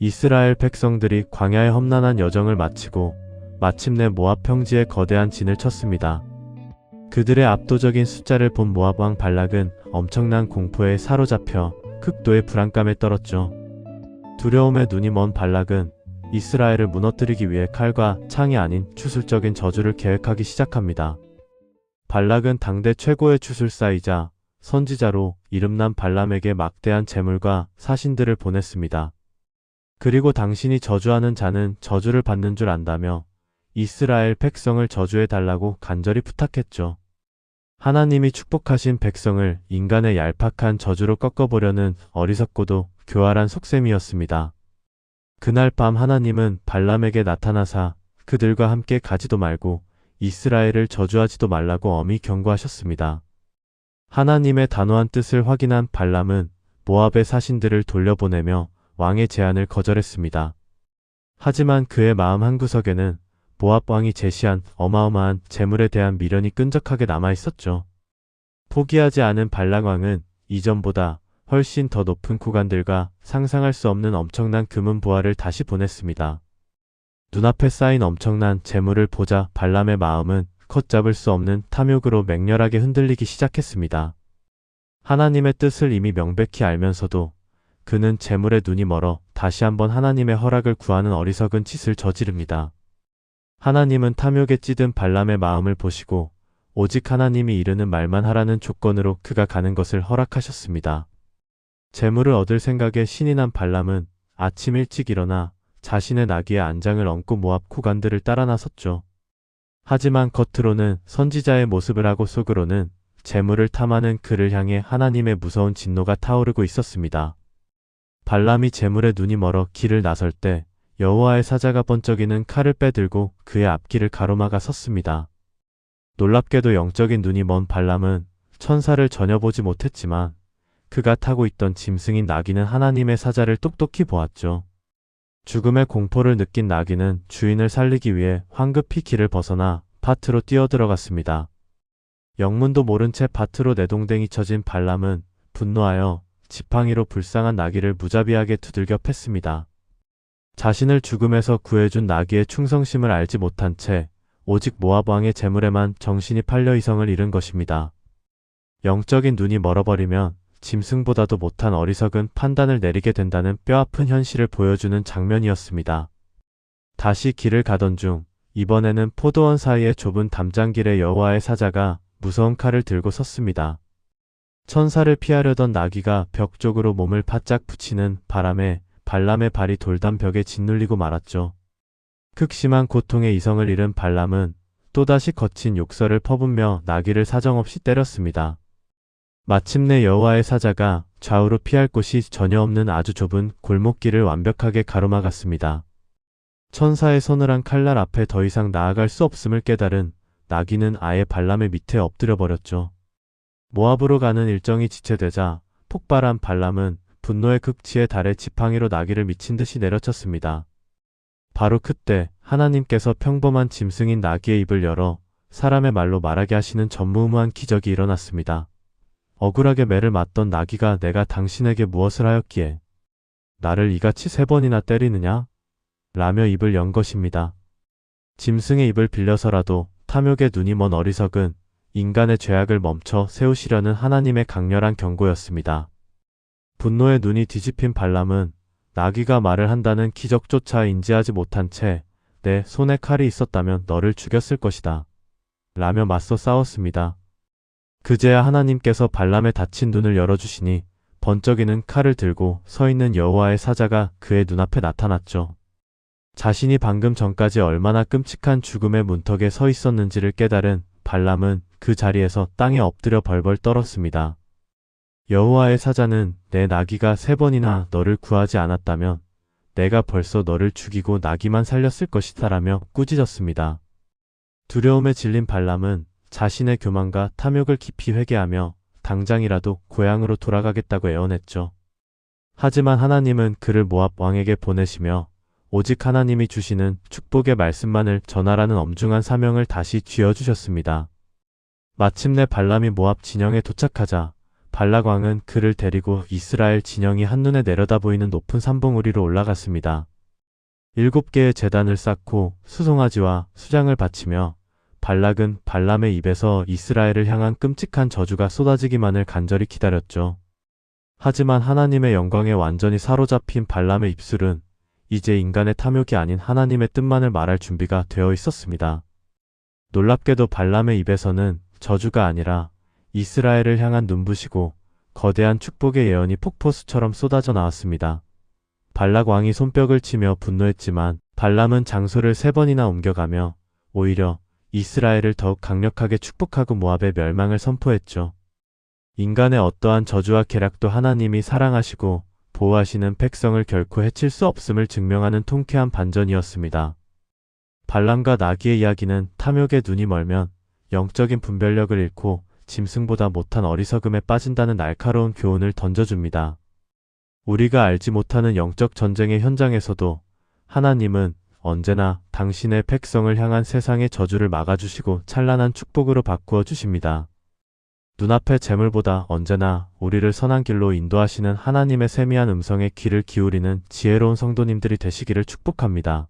이스라엘 백성들이 광야의 험난한 여정을 마치고 마침내 모압 평지에 거대한 진을 쳤습니다. 그들의 압도적인 숫자를 본 모압 왕 발락은 엄청난 공포에 사로잡혀 극도의 불안감에 떨었죠. 두려움에 눈이 먼 발락은 이스라엘을 무너뜨리기 위해 칼과 창이 아닌 추술적인 저주를 계획하기 시작합니다. 발락은 당대 최고의 추술사이자 선지자로 이름난 발람에게 막대한 재물과 사신들을 보냈습니다. 그리고 당신이 저주하는 자는 저주를 받는 줄 안다며 이스라엘 백성을 저주해달라고 간절히 부탁했죠. 하나님이 축복하신 백성을 인간의 얄팍한 저주로 꺾어보려는 어리석고도 교활한 속셈이었습니다. 그날 밤 하나님은 발람에게 나타나사 그들과 함께 가지도 말고 이스라엘을 저주하지도 말라고 엄히 경고하셨습니다. 하나님의 단호한 뜻을 확인한 발람은 모압의 사신들을 돌려보내며 왕의 제안을 거절했습니다. 하지만 그의 마음 한구석에는 모압 왕이 제시한 어마어마한 재물에 대한 미련이 끈적하게 남아있었죠. 포기하지 않은 발락 왕은 이전보다 훨씬 더 높은 구간들과 상상할 수 없는 엄청난 금은 보화를 다시 보냈습니다. 눈앞에 쌓인 엄청난 재물을 보자 발람의 마음은 걷잡을 수 없는 탐욕으로 맹렬하게 흔들리기 시작했습니다. 하나님의 뜻을 이미 명백히 알면서도 그는 재물에 눈이 멀어 다시 한번 하나님의 허락을 구하는 어리석은 짓을 저지릅니다. 하나님은 탐욕에 찌든 발람의 마음을 보시고 오직 하나님이 이르는 말만 하라는 조건으로 그가 가는 것을 허락하셨습니다. 재물을 얻을 생각에 신이 난 발람은 아침 일찍 일어나 자신의 나귀의 안장을 얹고 모압 구간들을 따라 나섰죠. 하지만 겉으로는 선지자의 모습을 하고 속으로는 재물을 탐하는 그를 향해 하나님의 무서운 진노가 타오르고 있었습니다. 발람이 재물에 눈이 멀어 길을 나설 때 여호와의 사자가 번쩍이는 칼을 빼들고 그의 앞길을 가로막아 섰습니다. 놀랍게도 영적인 눈이 먼 발람은 천사를 전혀 보지 못했지만 그가 타고 있던 짐승인 나귀는 하나님의 사자를 똑똑히 보았죠. 죽음의 공포를 느낀 나귀는 주인을 살리기 위해 황급히 길을 벗어나 밭으로 뛰어들어갔습니다. 영문도 모른 채 밭으로 내동댕이 쳐진 발람은 분노하여 지팡이로 불쌍한 나귀를 무자비하게 두들겨 팼습니다. 자신을 죽음에서 구해준 나귀의 충성심을 알지 못한 채 오직 모압 왕의 재물에만 정신이 팔려 이성을 잃은 것입니다. 영적인 눈이 멀어버리면 짐승보다도 못한 어리석은 판단을 내리게 된다는 뼈아픈 현실을 보여주는 장면이었습니다. 다시 길을 가던 중 이번에는 포도원 사이의 좁은 담장길에 여호와의 사자가 무서운 칼을 들고 섰습니다. 천사를 피하려던 나귀가 벽 쪽으로 몸을 바짝 붙이는 바람에 발람의 발이 돌담 벽에 짓눌리고 말았죠. 극심한 고통에 이성을 잃은 발람은 또다시 거친 욕설을 퍼붓며 나귀를 사정없이 때렸습니다. 마침내 여호와의 사자가 좌우로 피할 곳이 전혀 없는 아주 좁은 골목길을 완벽하게 가로막았습니다. 천사의 서늘한 칼날 앞에 더 이상 나아갈 수 없음을 깨달은 나귀는 아예 발람의 밑에 엎드려 버렸죠. 모압으로 가는 일정이 지체되자 폭발한 발람은 분노의 극치에 달해 지팡이로 나귀를 미친 듯이 내려쳤습니다. 바로 그때 하나님께서 평범한 짐승인 나귀의 입을 열어 사람의 말로 말하게 하시는 전무후무한 기적이 일어났습니다. 억울하게 매를 맞던 나귀가 내가 당신에게 무엇을 하였기에 나를 이같이 3번이나 때리느냐? 라며 입을 연 것입니다. 짐승의 입을 빌려서라도 탐욕에 눈이 먼 어리석은 인간의 죄악을 멈춰 세우시려는 하나님의 강렬한 경고였습니다. 분노에 눈이 뒤집힌 발람은 나귀가 말을 한다는 기적조차 인지하지 못한 채 내 손에 칼이 있었다면 너를 죽였을 것이다. 라며 맞서 싸웠습니다. 그제야 하나님께서 발람의 닫힌 눈을 열어주시니 번쩍이는 칼을 들고 서 있는 여호와의 사자가 그의 눈앞에 나타났죠. 자신이 방금 전까지 얼마나 끔찍한 죽음의 문턱에 서 있었는지를 깨달은 발람은 그 자리에서 땅에 엎드려 벌벌 떨었습니다. 여호와의 사자는 내 나귀가 3번이나 너를 구하지 않았다면 내가 벌써 너를 죽이고 나귀만 살렸을 것이다 라며 꾸짖었습니다. 두려움에 질린 발람은 자신의 교만과 탐욕을 깊이 회개하며 당장이라도 고향으로 돌아가겠다고 애원했죠. 하지만 하나님은 그를 모압 왕에게 보내시며 오직 하나님이 주시는 축복의 말씀만을 전하라는 엄중한 사명을 다시 쥐어주셨습니다. 마침내 발람이 모압 진영에 도착하자 발락 왕은 그를 데리고 이스라엘 진영이 한눈에 내려다 보이는 높은 산봉 위로 올라갔습니다. 7개의 제단을 쌓고 수송아지와 수장을 바치며 발락은 발람의 입에서 이스라엘을 향한 끔찍한 저주가 쏟아지기만을 간절히 기다렸죠. 하지만 하나님의 영광에 완전히 사로잡힌 발람의 입술은 이제 인간의 탐욕이 아닌 하나님의 뜻만을 말할 준비가 되어 있었습니다. 놀랍게도 발람의 입에서는 저주가 아니라 이스라엘을 향한 눈부시고 거대한 축복의 예언이 폭포수처럼 쏟아져 나왔습니다. 발락 왕이 손뼉을 치며 분노했지만 발람은 장소를 3번이나 옮겨가며 오히려 이스라엘을 더욱 강력하게 축복하고 모압의 멸망을 선포했죠. 인간의 어떠한 저주와 계략도 하나님이 사랑하시고 보호하시는 백성을 결코 해칠 수 없음을 증명하는 통쾌한 반전이었습니다. 발람과 나귀의 이야기는 탐욕에 눈이 멀면 영적인 분별력을 잃고 짐승보다 못한 어리석음에 빠진다는 날카로운 교훈을 던져줍니다. 우리가 알지 못하는 영적 전쟁의 현장에서도 하나님은 언제나 당신의 백성을 향한 세상의 저주를 막아주시고 찬란한 축복으로 바꾸어 주십니다. 눈앞의 재물보다 언제나 우리를 선한 길로 인도하시는 하나님의 세미한 음성에 귀를 기울이는 지혜로운 성도님들이 되시기를 축복합니다.